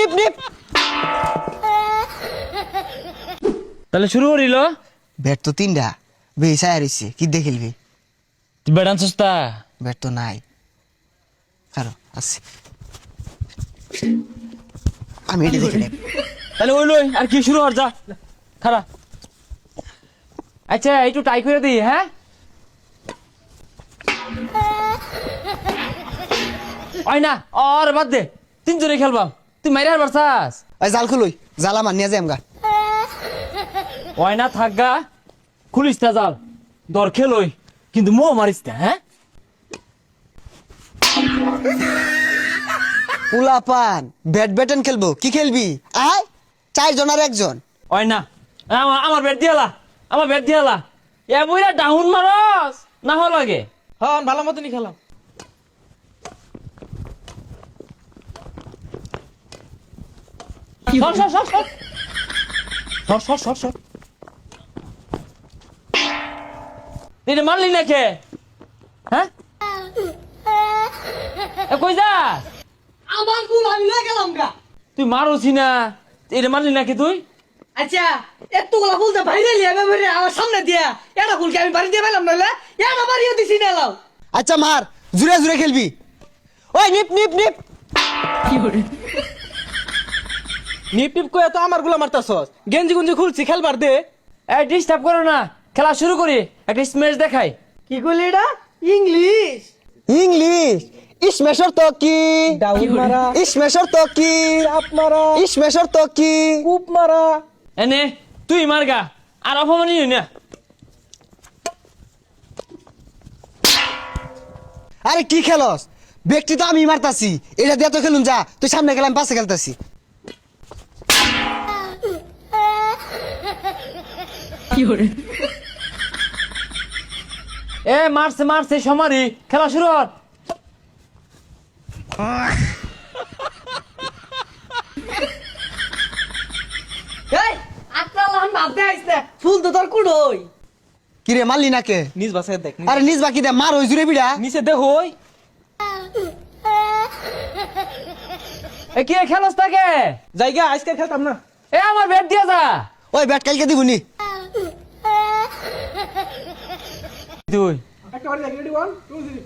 নিপ নিপ। তাহলে শুরু করিল। ব্যাট তো তিনটা বেসায় রইছে, কি দিয়ে খেলবি? তুই ব্যাট আনছিস তা? ব্যাট তো নাই, কারো আছে, আমি এটা দেখে নেব। তাহলে ওই লই আর কি শুরু হর যা খারা। আচ্ছা একটু টাই করে দিই, হ্যাঁ? ওই না আর বাদ দে, তিনজনে খেলবাম, তুই মাইরে আর বারসাস। ওই জাল খুলুই, জাল আমার নিয়ে যাই আমগা। ওই না থাকগা, খুলিস তা জাল, দর খেলই কিন্তু মো মারিস না, হ্যাঁ? উলাপান ব্যাডমিন্টন খেলবো, কি খেলবি? আয় 4 জন আর 1 জন। ওই না আমার ব্যাট দিয়ালা, আমার ব্যাট দিয়ালা, এ বইরা ডাউন মারস না হওয়া লাগে। হ্যাঁ ভালো মতনই খেলাম। সর সর সর সর সর সর সর সর। এটা মারলি না কে? হ্যাঁ কই যাস? আমার গুল আমি না গেলাম গা। তুই মারোছি না, এটা মারলি নাকি তুই? আচ্ছা এতগুলা ফুল তো বাইরে লিয়ে বেরে আমার সামনে দিয়া এটা ফুলকে আমি বাড়ি দিয়ে পেলাম নইলে এটা বাড়িও দিছি না লাও। আচ্ছা মার, জুড়ে জুড়ে খেলবি। ওই নিপ নিপ নিপ। নিপ টিপ কয়ে তো আমার গুলা মারতাছস, গেঞ্জি গুঞ্জি খুলছি খেলবার দে। এই ডিস্টার্ব করো না, খেলা শুরু করি, একটা স্ম্যাশ দেখাই। কি কইলি এটা? English English. ইসমেশর তো কি? ডাউন মারা, ইসমেশর তো কি? চাপ মারা, ইসমেশর তো কি? কূপ মারা। এনে তুই মারগা আর অপমানি হই না। আরে কি খেলস? ব্যক্তি তো আমি মারতাছি, এটা দিয়ে তো খেলুন, যা তুই সামনে গেলাম, পাশে খেলতাছি। এ মারছে মারছে সমারি, খেলা শুরু হর। এই আত্রা লাহান বাদ দে আইছে ফুল তো তোর কুড়ই কি রে মারলি না কে? নিজ বাসে দেখ। আরে নিজ বাকি দে, মার ওই জুড়ে বিড়া। নিচে দে হই। এ কি খেলস তাকে? জায়গা আজকে খেলতাম না। এ আমার ব্যাট দিয়া যা। ওই ব্যাট কালকে দিবনি। তুই একটা বাড়ি রেডি 1 2 3